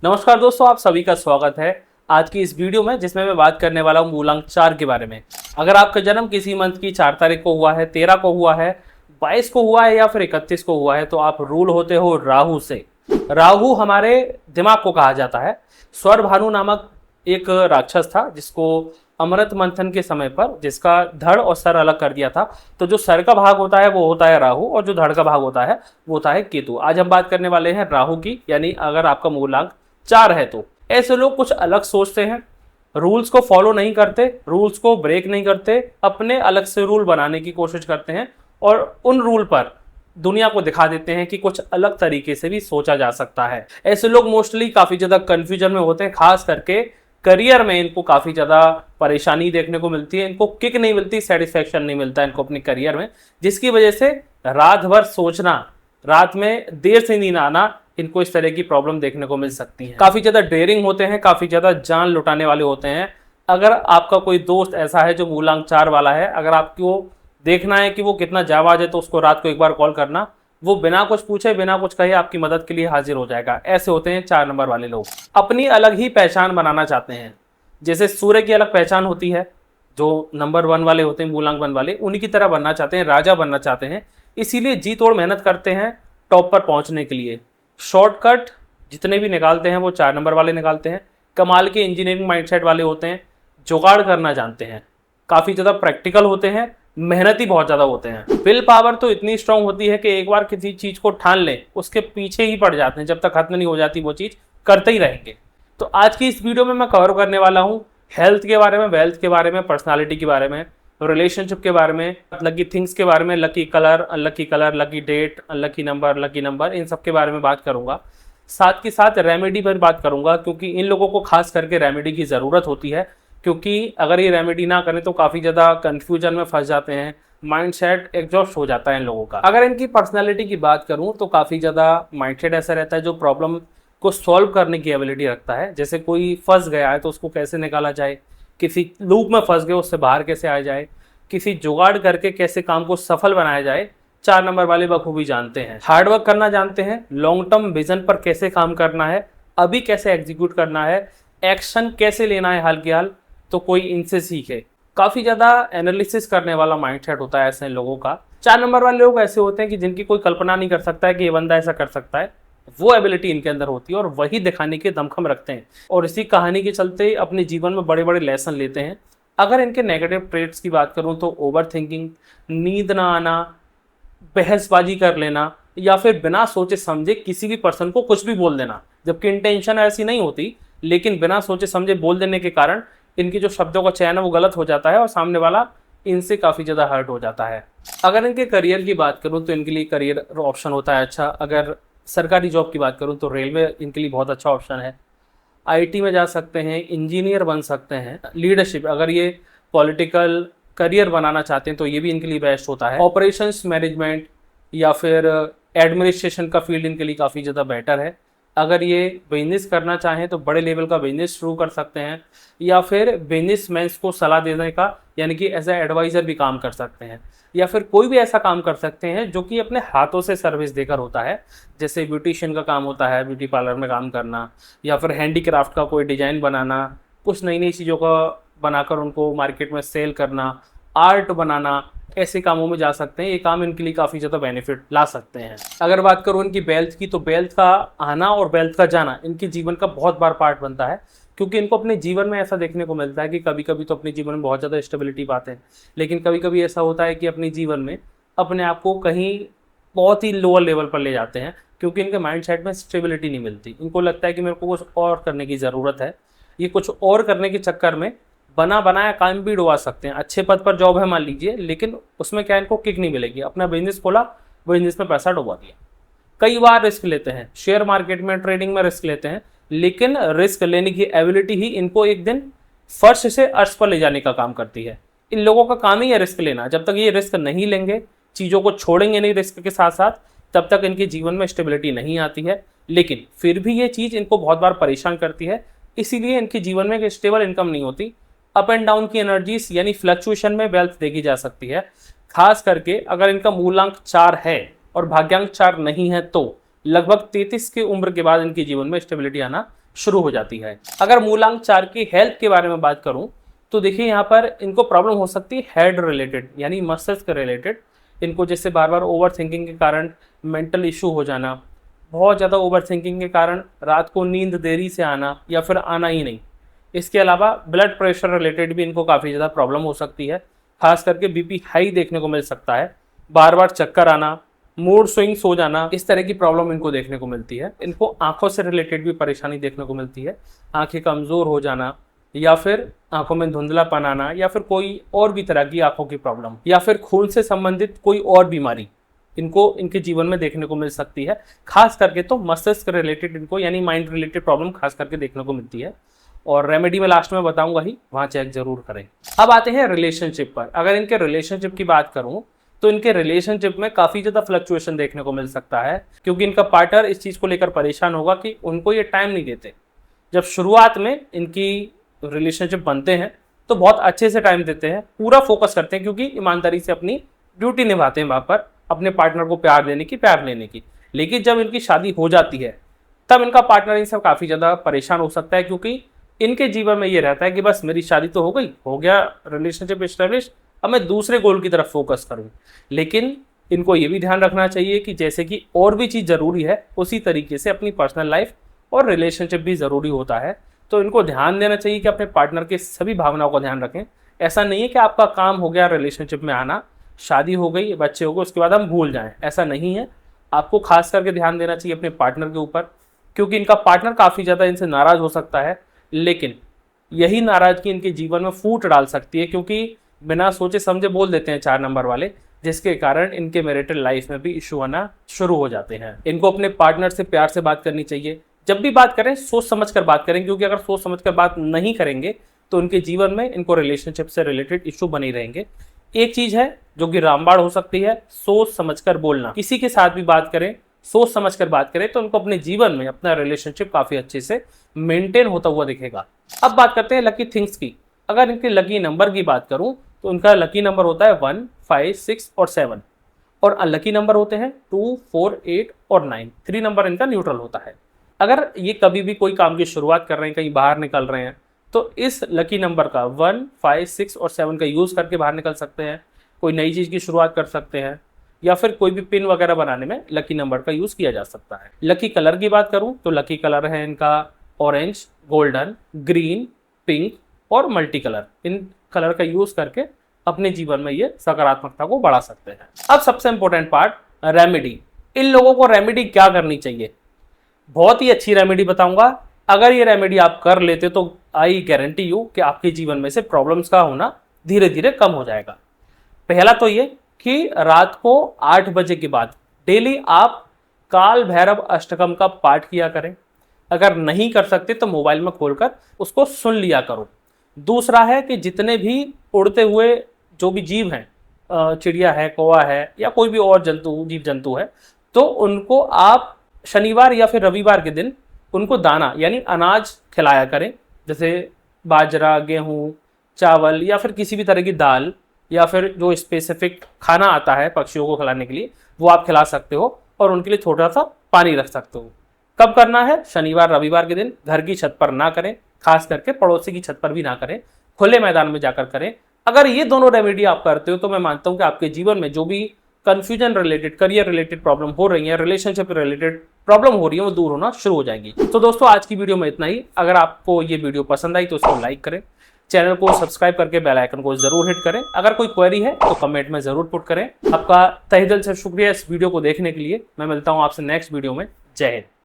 नमस्कार दोस्तों, आप सभी का स्वागत है आज की इस वीडियो में, जिसमें मैं बात करने वाला हूँ मूलांक 4 के बारे में। अगर आपका जन्म किसी मंथ की 4 तारीख को हुआ है, 13 को हुआ है, 22 को हुआ है या फिर 31 को हुआ है, तो आप रूल होते हो राहु से। राहु हमारे दिमाग को कहा जाता है। स्वर भानु नामक एक राक्षस था जिसको अमृत मंथन के समय पर जिसका धड़ और सर अलग कर दिया था। तो जो सर का भाग होता है वो होता है राहु और जो धड़ का भाग होता है वो होता है केतु। आज हम बात करने वाले हैं राहु की, यानी अगर आपका मूलांक 4 है तो ऐसे लोग कुछ अलग सोचते हैं, रूल्स को फॉलो नहीं करते, रूल्स को ब्रेक नहीं करते, अपने अलग से रूल बनाने की कोशिश करते हैं और उन रूल पर दुनिया को दिखा देते हैं कि कुछ अलग तरीके से भी सोचा जा सकता है। ऐसे लोग मोस्टली काफी ज्यादा कंफ्यूजन में होते हैं, खास करके करियर में इनको काफी ज्यादा परेशानी देखने को मिलती है। इनको किक नहीं मिलती, सेटिस्फेक्शन नहीं मिलता इनको अपने करियर में, जिसकी वजह से रात भर सोचना, रात में देर से नींद आना, इनको इस तरह की प्रॉब्लम देखने को मिल सकती है। काफी ज्यादा डेयरिंग होते हैं, काफी ज्यादा जान लुटाने वाले होते हैं। अगर आपका कोई दोस्त ऐसा है जो मूलांक 4 वाला है, अगर आपको देखना है कि वो कितना जाबाज है, तो उसको रात को एक बार कॉल करना, वो बिना कुछ पूछे बिना कुछ कहे आपकी मदद के लिए हाजिर हो जाएगा। ऐसे होते हैं 4 नंबर वाले लोग। अपनी अलग ही पहचान बनाना चाहते हैं। जैसे सूर्य की अलग पहचान होती है, जो नंबर 1 वाले होते हैं, मूलांक 1 वाले, उन्हीं की तरह बनना चाहते हैं, राजा बनना चाहते हैं। इसीलिए जी तोड़ मेहनत करते हैं टॉप पर पहुंचने के लिए। शॉर्टकट जितने भी निकालते हैं वो 4 नंबर वाले निकालते हैं। कमाल के इंजीनियरिंग माइंडसेट वाले होते हैं, जुगाड़ करना जानते हैं, काफ़ी ज़्यादा प्रैक्टिकल होते हैं, मेहनती बहुत ज़्यादा होते हैं। विल पावर तो इतनी स्ट्रांग होती है कि एक बार किसी चीज़ को ठान लें उसके पीछे ही पड़ जाते हैं, जब तक खत्म नहीं हो जाती वो चीज़ करते ही रहेंगे। तो आज की इस वीडियो में मैं कवर करने वाला हूँ हेल्थ के बारे में, वेल्थ के बारे में, पर्सनालिटी के बारे में, रिलेशनशिप के बारे में, लकी थिंग्स के बारे में, lucky colour, lucky date, lucky number, इन सब के बारे में बात करूंगा। साथ के साथ रेमेडी पर बात करूंगा, क्योंकि इन लोगों को खास करके रेमेडी की ज़रूरत होती है, क्योंकि अगर ये रेमेडी ना करें तो काफ़ी ज़्यादा कन्फ्यूजन में फंस जाते हैं, माइंडसेट एग्जॉस्ट हो जाता है इन लोगों का। अगर इनकी पर्सनैलिटी की बात करूँ तो काफ़ी ज़्यादा माइंडसेट ऐसा रहता है जो प्रॉब्लम को सॉल्व करने की एबिलिटी रखता है। जैसे कोई फंस गया है तो उसको कैसे निकाला जाए, किसी लूप में फंस गए उससे बाहर कैसे आया जाए, किसी जुगाड़ करके कैसे काम को सफल बनाया जाए, 4 नंबर वाले बखूबी जानते हैं। हार्डवर्क करना जानते हैं, लॉन्ग टर्म विजन पर कैसे काम करना है, अभी कैसे एग्जीक्यूट करना है, एक्शन कैसे लेना है हाल के हाल, तो कोई इनसे सीखे। काफ़ी ज़्यादा एनालिसिस करने वाला माइंडसेट होता है ऐसे लोगों का। 4 नंबर वाले लोग ऐसे होते हैं कि जिनकी कोई कल्पना नहीं कर सकता है कि ये बंदा ऐसा कर सकता है, वो एबिलिटी इनके अंदर होती है और वही दिखाने के दमखम रखते हैं और इसी कहानी के चलते अपने जीवन में बड़े बड़े लेसन लेते हैं। अगर इनके नेगेटिव ट्रेट्स की बात करूं तो ओवर थिंकिंग, नींद ना आना, बहसबाजी कर लेना, या फिर बिना सोचे समझे किसी भी पर्सन को कुछ भी बोल देना, जबकि इंटेंशन ऐसी नहीं होती, लेकिन बिना सोचे समझे बोल देने के कारण इनके जो शब्दों का चयन है वो गलत हो जाता है और सामने वाला इनसे काफ़ी ज़्यादा हर्ट हो जाता है। अगर इनके करियर की बात करूँ तो इनके लिए करियर ऑप्शन होता है अच्छा। अगर सरकारी जॉब की बात करूँ तो रेलवे इनके लिए बहुत अच्छा ऑप्शन है। आईटी में जा सकते हैं, इंजीनियर बन सकते हैं। लीडरशिप, अगर ये पॉलिटिकल करियर बनाना चाहते हैं तो ये भी इनके लिए बेस्ट होता है। ऑपरेशंस मैनेजमेंट या फिर एडमिनिस्ट्रेशन का फील्ड इनके लिए काफ़ी ज़्यादा बेटर है। अगर ये बिजनेस करना चाहें तो बड़े लेवल का बिजनेस शुरू कर सकते हैं, या फिर बिजनेसमैन्स को सलाह देने का, यानी कि एज ए एडवाइज़र भी काम कर सकते हैं, या फिर कोई भी ऐसा काम कर सकते हैं जो कि अपने हाथों से सर्विस देकर होता है। जैसे ब्यूटिशियन का काम होता है, ब्यूटी पार्लर में काम करना, या फिर हैंडीक्राफ्ट का कोई डिज़ाइन बनाना, कुछ नई नई चीज़ों का बनाकर उनको मार्केट में सेल करना, आर्ट बनाना, ऐसे कामों में जा सकते हैं। ये काम इनके लिए काफ़ी ज़्यादा बेनिफिट ला सकते हैं। अगर बात करूँ इनकी वेल्थ की, तो वेल्थ का आना और वेल्थ का जाना इनके जीवन का बहुत बार पार्ट बनता है, क्योंकि इनको अपने जीवन में ऐसा देखने को मिलता है कि कभी कभी तो अपने जीवन में बहुत ज़्यादा स्टेबिलिटी पाते हैं, लेकिन कभी कभी ऐसा होता है कि अपने जीवन में अपने आप को कहीं बहुत ही लोअर लेवल पर ले जाते हैं, क्योंकि इनके माइंडसेट में स्टेबिलिटी नहीं मिलती। इनको लगता है कि मेरे को कुछ और करने की ज़रूरत है। ये कुछ और करने के चक्कर में बना बनाया काम भी डुबा सकते हैं। अच्छे पद पर जॉब है मान लीजिए, लेकिन उसमें क्या इनको किक नहीं मिलेगी। अपना बिजनेस खोला, बिजनेस में पैसा डुबा दिया। कई बार रिस्क लेते हैं, शेयर मार्केट में, ट्रेडिंग में रिस्क लेते हैं, लेकिन रिस्क लेने की एबिलिटी ही इनको एक दिन फर्श से अर्श पर ले जाने का काम करती है। इन लोगों का काम ही है रिस्क लेना। जब तक ये रिस्क नहीं लेंगे, चीज़ों को छोड़ेंगे नहीं रिस्क के साथ साथ, तब तक इनके जीवन में स्टेबिलिटी नहीं आती है। लेकिन फिर भी ये चीज़ इनको बहुत बार परेशान करती है, इसीलिए इनके जीवन में एक स्टेबल इनकम नहीं होती। अप एंड डाउन की एनर्जीज यानी फ्लक्चुएशन में वेल्थ देखी जा सकती है। खास करके अगर इनका मूलांक 4 है और भाग्यांक 4 नहीं है, तो लगभग 33 की उम्र के बाद इनके जीवन में स्टेबिलिटी आना शुरू हो जाती है। अगर मूलांक 4 की हेल्थ के बारे में बात करूं तो देखिए यहाँ पर इनको प्रॉब्लम हो सकती है हेड रिलेटेड यानी मस्तिष्क रिलेटेड। इनको जैसे बार बार ओवर थिंकिंग के कारण मेंटल इशू हो जाना, बहुत ज़्यादा ओवर थिंकिंग के कारण रात को नींद देरी से आना या फिर आना ही नहीं। इसके अलावा ब्लड प्रेशर रिलेटेड भी इनको काफ़ी ज़्यादा प्रॉब्लम हो सकती है, खास करके बीपी हाई देखने को मिल सकता है, बार बार चक्कर आना, मूड स्विंग्स हो जाना, इस तरह की प्रॉब्लम इनको देखने को मिलती है। इनको आंखों से रिलेटेड भी परेशानी देखने को मिलती है, आंखें कमज़ोर हो जाना या फिर आंखों में धुंधलापन आना या फिर कोई और भी तरह की आंखों की प्रॉब्लम या फिर खून से संबंधित कोई और बीमारी इनको इनके जीवन में देखने को मिल सकती है। खास करके तो मस्तिष्क रिलेटेड इनको यानी माइंड रिलेटेड प्रॉब्लम खास करके देखने को मिलती है। और रेमेडी में लास्ट में बताऊंगा ही, वहाँ चेक जरूर करें। अब आते हैं रिलेशनशिप पर। अगर इनके रिलेशनशिप की बात करूं तो इनके रिलेशनशिप में काफ़ी ज़्यादा फ्लक्चुएशन देखने को मिल सकता है, क्योंकि इनका पार्टनर इस चीज़ को लेकर परेशान होगा कि उनको ये टाइम नहीं देते। जब शुरुआत में इनकी रिलेशनशिप बनते हैं तो बहुत अच्छे से टाइम देते हैं, पूरा फोकस करते हैं, क्योंकि ईमानदारी से अपनी ड्यूटी निभाते हैं वहाँ पर, अपने पार्टनर को प्यार देने की, प्यार लेने की। लेकिन जब इनकी शादी हो जाती है तब इनका पार्टनर इनसे काफ़ी ज़्यादा परेशान हो सकता है, क्योंकि इनके जीवन में ये रहता है कि बस मेरी शादी तो हो गया रिलेशनशिप एस्टेब्लिश, अब मैं दूसरे गोल की तरफ फोकस करूँ। लेकिन इनको ये भी ध्यान रखना चाहिए कि जैसे कि और भी चीज़ ज़रूरी है उसी तरीके से अपनी पर्सनल लाइफ और रिलेशनशिप भी ज़रूरी होता है। तो इनको ध्यान देना चाहिए कि अपने पार्टनर के सभी भावनाओं का ध्यान रखें। ऐसा नहीं है कि आपका काम हो गया रिलेशनशिप में आना, शादी हो गई, बच्चे हो गए, उसके बाद हम भूल जाएं, ऐसा नहीं है। आपको खास करके ध्यान देना चाहिए अपने पार्टनर के ऊपर, क्योंकि इनका पार्टनर काफ़ी ज़्यादा इनसे नाराज़ हो सकता है। लेकिन यही नाराज़गी इनके जीवन में फूट डाल सकती है, क्योंकि बिना सोचे समझे बोल देते हैं 4 नंबर वाले, जिसके कारण इनके मैरिटल लाइफ में भी इशू आना शुरू हो जाते हैं। इनको अपने पार्टनर से प्यार से बात करनी चाहिए। जब भी बात करें सोच समझ कर बात करें, क्योंकि अगर सोच समझ कर बात नहीं करेंगे तो उनके जीवन में इनको रिलेशनशिप से रिलेटेड इशू बने रहेंगे। एक चीज़ है जो कि रामबाण हो सकती है, सोच समझ कर बोलना। किसी के साथ भी बात करें, सोच समझ कर बात करें, तो उनको अपने जीवन में अपना रिलेशनशिप काफ़ी अच्छे से मेंटेन होता हुआ दिखेगा। अब बात करते हैं लकी थिंग्स की। अगर इनके लकी नंबर की बात करूं तो इनका लकी नंबर होता है 1, 5, 6 और 7, और अनलकी नंबर होते हैं 2, 4, 8 और 9। 3 नंबर इनका न्यूट्रल होता है। अगर ये कभी भी कोई काम की शुरुआत कर रहे हैं, कहीं बाहर निकल रहे हैं, तो इस लकी नंबर का 1, 5, 6 और 7 का यूज़ करके बाहर निकल सकते हैं, कोई नई चीज़ की शुरुआत कर सकते हैं, या फिर कोई भी पिन वगैरह बनाने में लकी नंबर का यूज़ किया जा सकता है। लकी कलर की बात करूं तो लकी कलर है इनका ऑरेंज, गोल्डन, ग्रीन, पिंक और मल्टी कलर। इन कलर का यूज़ करके अपने जीवन में ये सकारात्मकता को बढ़ा सकते हैं। अब सबसे इंपॉर्टेंट पार्ट, रेमेडी। इन लोगों को रेमेडी क्या करनी चाहिए? बहुत ही अच्छी रेमेडी बताऊंगा। अगर ये रेमेडी आप कर लेते तो आई गारंटी यू कि आपके जीवन में से प्रॉब्लम्स का होना धीरे धीरे कम हो जाएगा। पहला तो ये कि रात को 8 बजे के बाद डेली आप काल भैरव अष्टकम का पाठ किया करें। अगर नहीं कर सकते तो मोबाइल में खोलकर उसको सुन लिया करो। दूसरा है कि जितने भी उड़ते हुए जो भी जीव हैं, चिड़िया है, कौवा है या कोई भी और जीव जंतु है, तो उनको आप शनिवार या फिर रविवार के दिन उनको दाना यानी अनाज खिलाया करें। जैसे बाजरा, गेहूँ, चावल या फिर किसी भी तरह की दाल, या फिर जो स्पेसिफिक खाना आता है पक्षियों को खिलाने के लिए, वो आप खिला सकते हो। और उनके लिए थोड़ा सा पानी रख सकते हो। कब करना है? शनिवार रविवार के दिन। घर की छत पर ना करें, खास करके पड़ोसी की छत पर भी ना करें, खुले मैदान में जाकर करें। अगर ये दोनों रेमेडी आप करते हो तो मैं मानता हूं कि आपके जीवन में जो भी confusion related, career related problem हो रही है, रिलेशनशिप रिलेटेड प्रॉब्लम हो रही है, वो दूर होना शुरू हो जाएगी। तो दोस्तों आज की वीडियो में इतना ही। अगर आपको ये वीडियो पसंद आई तो इसको लाइक करें, चैनल को सब्सक्राइब करके बेल आइकन को जरूर हिट करें। अगर कोई क्वेरी है तो कमेंट में जरूर पुट करें। आपका तहे दिल से शुक्रिया इस वीडियो को देखने के लिए। मैं मिलता हूं आपसे नेक्स्ट वीडियो में। जय हिंद।